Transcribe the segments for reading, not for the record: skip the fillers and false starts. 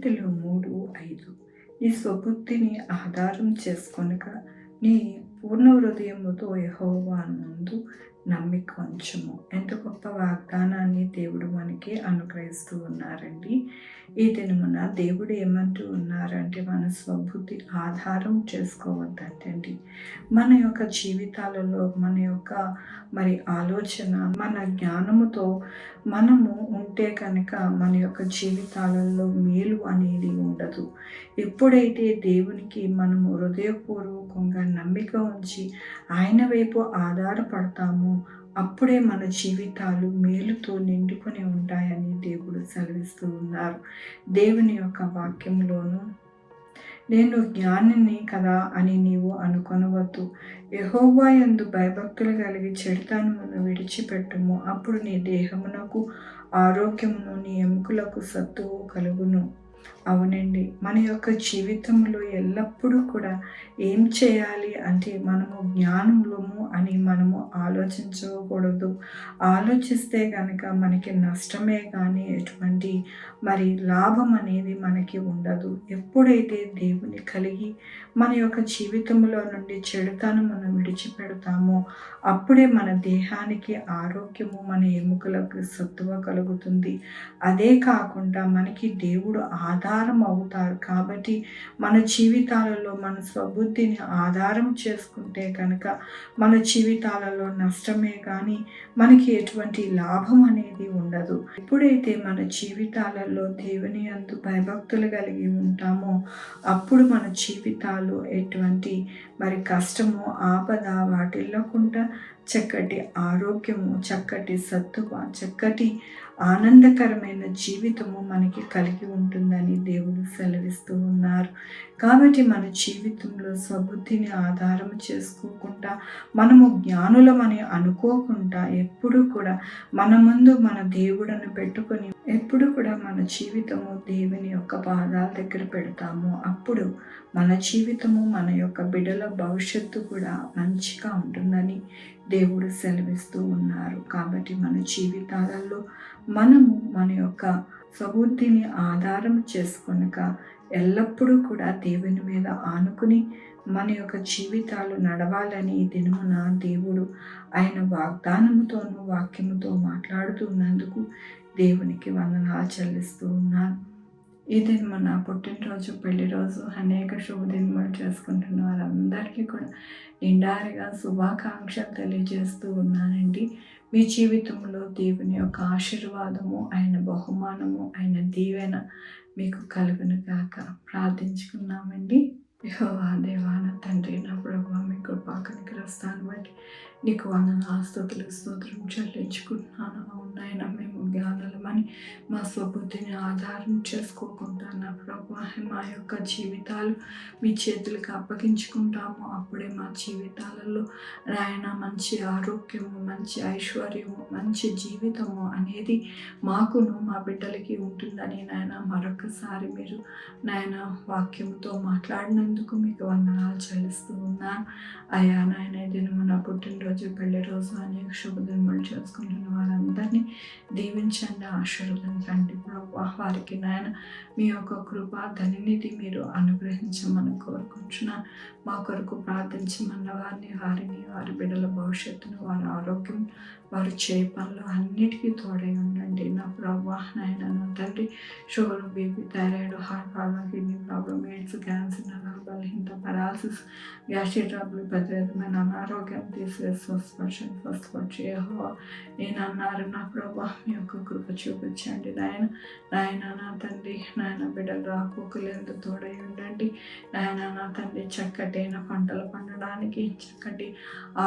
సామెతలు 3:5 నీ స్వబుద్ధిని ఆధారం చేసుకొనక నీ పూర్ణ హృదయముతో యెహోవా నందు నమ్మిక ఉంచుము. ఎంత గొప్ప వాగ్దానాన్ని దేవుడు మనకి అనుగ్రహిస్తూ ఉన్నారండి. ఈ దినమున దేవుడు ఏమంటూ ఉన్నారంటే మన స్వబుద్ధి ఆధారం చేసుకోవద్దంటండి. మన యొక్క జీవితాలలో మన యొక్క ఆలోచన మన జ్ఞానముతో మనము ఉంటే కనుక మన యొక్క జీవితాలలో మేలు అనేది ఉండదు. ఎప్పుడైతే దేవునికి మనము హృదయపూర్వకంగా నమ్మిక ఉంచి ఆయన వైపు ఆధారపడతామో అప్పుడే మన జీవితాలు మేలుతో నిండుకొని ఉంటాయని దేవుడు సెలవిస్తూ ఉన్నారు. దేవుని యొక్క వాక్యంలోను నేను జ్ఞానిని కదా అని నీవు అనుకొనవద్దు. యెహోవా యందు భయభక్తులు కలిగి చెడుతనమును విడిచిపెట్టుము. అప్పుడు నీ దేహమునకు ఆరోగ్యమును నీ ఎముకలకు సత్తువు కలుగును. అవునండి, మన యొక్క జీవితంలో ఎల్లప్పుడూ కూడా ఏం చేయాలి అంటే మనము జ్ఞానములము అని మనము ఆలోచించకూడదు. ఆలోచిస్తే కనుక మనకి నష్టమే కానీ ఎటువంటి లాభం అనేది మనకి ఉండదు. ఎప్పుడైతే దేవుని కలిగి మన యొక్క జీవితంలో నుండి చెడుతనమును విడిచిపెడతామో అప్పుడే మన దేహానికి ఆరోగ్యము, మన ఎముకలకు సత్తువ కలుగుతుంది. అదే కాకుండా మనకి దేవుడు ఆధారం అవుతారు. కాబట్టి మన జీవితాలలో మన స్వబుద్ధిని ఆధారం చేసుకుంటే కనుక మన జీవితాలలో నష్టమే కానీ మనకి ఎటువంటి లాభం అనేది ఉండదు. ఎప్పుడైతే మన జీవితాలలో దేవుని యందు భయభక్తులు కలిగి ఉంటామో అప్పుడు మన జీవితాలు ఎటువంటి కష్టము, ఆపద వాటిల్లకుండా చక్కటి ఆరోగ్యము, చక్కటి సత్తువ, చక్కటి ఆనందకరమైన జీవితము మనకి కలిగి ఉంటుందని దేవుడు సెలవిస్తూ ఉన్నారు. కాబట్టి మన జీవితంలో స్వబుద్ధిని ఆధారం చేసుకోకుండా మనము జ్ఞానులమని అనుకోకుండా ఎప్పుడు కూడా మన ముందు మన దేవుడను పెట్టుకొని ఎప్పుడు కూడా మన జీవితము దేవుని యొక్క పాదాల దగ్గర పెడతాము. అప్పుడు మన జీవితము, మన యొక్క బిడ్డల భవిష్యత్తు కూడా మంచిగా ఉంటుందని దేవుడు సెలవిస్తూ ఉన్నారు. కాబట్టి మన జీవితాలలో మనము మన యొక్క స్వబుద్ధిని ఆధారం చేసుకొనక ఎల్లప్పుడూ కూడా దేవుని మీద ఆనుకుని మన యొక్క జీవితాలు నడవాలని ఈ దినమున దేవుడు ఆయన వాగ్దానముతోనూ వాక్యముతో మాట్లాడుతున్నందుకు దేవునికి వందనాలు చెల్లిస్తూ ఉన్నాను. ఈ దినమున పుట్టినరోజు, పెళ్లి రోజు, అనేక శుభదినములు చేసుకుంటున్న వారందరికీ కూడా నిండారిగా శుభాకాంక్షలు తెలియజేస్తూ ఉన్నానండి. మీ జీవితంలో దేవుని యొక్క ఆశీర్వాదము, ఆయన బహుమానము, ఆయన దీవెన మీకు కలుగును గాక. ప్రార్థించుకున్నామండి. యెహోవా దేవా, నా తండ్రి, నా ప్రభువా, మీ కృపా కనికరస్తాను బట్టి నీకు వందనాలు, స్తుతులు, స్తోత్రం చెల్లించుకుంటున్నాను. అవునాయన, మేము జ్ఞానులమని మా స్వబుద్ధిని ఆధారం చేసుకోకుండా నా ప్రభువా మా యొక్క జీవితాలు మీ చేతులకు అప్పగించుకుంటాము. అప్పుడే మా జీవితాలలో నాయన మంచి ఆరోగ్యము, మంచి ఐశ్వర్యము, మంచి జీవితము అనేది మాకును మా బిడ్డలకి ఉంటుందని నాయన మరొకసారి మీరు నాయన వాక్యంతో మాట్లాడినందుకు మీకు వందనాలు చెల్లిస్తూ ఉన్నాను. అయ్యా నాయన, దినమున పుట్టినరోజు, పెళ్లి రోజు, అనేక శుభదినములు చేసుకుంటున్న వారందరినీ దీవించండి, ఆశీర్వదించండి ప్రభువా. వారికి నాయన మీ యొక్క కృప ధన్యనిధి మీరు అనుగ్రహించమని కోరుకుంటున్నాను. మా కొరకు ప్రార్థించమన్న వారిని, వారి బిడ్డల భవిష్యత్తును, వారి ఆరోగ్యం, వారు చేయ పనులు అన్నిటికీ తోడై ఉండండి నా ప్రభువా. నాయన, నా తండ్రి, sugar, BP, thyroid, heart problem, kidney problem, AIDS, cancer, నరాల బలహీనత, పెరాలసిస్, గ్యాస్ట్రిక్ ట్రబుల్, పెద్ద విధమైన అనారోగ్యం తీసివేసి స్వస్థపరిచి యెహోవా నేను అన్నారు నా ప్రభువా. మీ యొక్క కృప చూపించండి నాయన నా తండ్రి. నాయన, బిడ్డలు రాకపోకలేందు తోడై ఉండండి నాయన. నా తండ్రి, చక్కటైన పంటలు పండడానికి, చక్కటి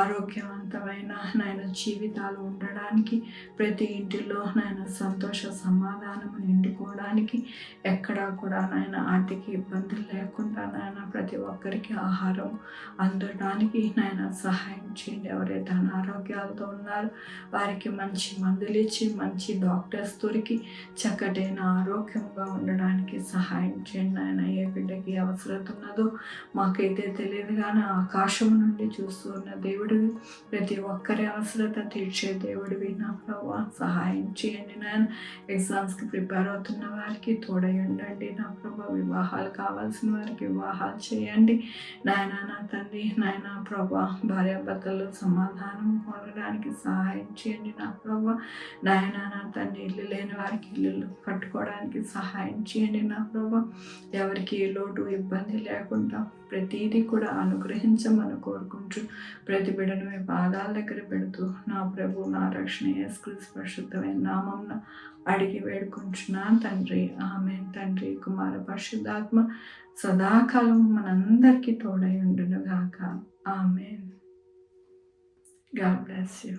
ఆరోగ్యవంతమైన నాయన జీవితాలు ఉండడానికి, ప్రతి ఇంటిలో నాయన సంతోష సమాధానము నిండుకోవడానికి, ఎక్కడా కూడా నాయన ఆర్థిక ఇబ్బందులు లేకుండా నాయన ప్రతి ఒక్కరికి అందరికీ ఆహారం అందడానికి నాయన సహాయం చేయండి. ఎవరైతే అనారోగ్యాలతో ఉన్నారో వారికి మంచి మందులు ఇచ్చి మంచి డాక్టర్స్ దొరికి చక్కటైన ఆరోగ్యంగా ఉండడానికి సహాయం చేయండి నాయన. ఏ బిడ్డకి అవసరం ఉన్నదో మాకైతే తెలియదు కానీ ఆకాశం నుండి చూస్తూ ఉన్న దేవుడివి, ప్రతి ఒక్కరి అవసరత తీర్చే దేవుడివి నా ప్రభు. సహాయం చేయండి నాయన. ఎగ్జామ్స్కి ప్రిపేర్ అవుతున్న వారికి తోడై ఉండండి నా ప్రభు. వివాహాలు కావాల్సిన వారికి వివాహాలు చేయండి నాయన. నా తండ్రి నాయన ప్రభు, భార్యాభర్తలు సమాధానం పొందడానికి సహాయం చేయండి నా ప్రభు. నాయన నా తండ్రి, ఇల్లు లేని వారికి ఇల్లు కట్టుకోవడానికి సహాయం చేయండి నా ప్రభు. ఎవరికి ఏ లోటు ఇబ్బంది లేకుండా ప్రతిదీ కూడా అనుగ్రహించమని కోరుకుంటూ ప్రతి బిడ్డను మీ పాదాల దగ్గర పెడుతూ నా ప్రభు, నా రక్షణ యేసుక్రీస్తు పరిశుద్ధమైన నామమున అడిగి వేడుకుంటున్నాను తండ్రి. ఆమేన్. తండ్రి, కుమార, పరిశుద్ధాత్మ సదాకాలం మనందరికీ తోడై ఉండును గాక. ఆమేన్. God bless you.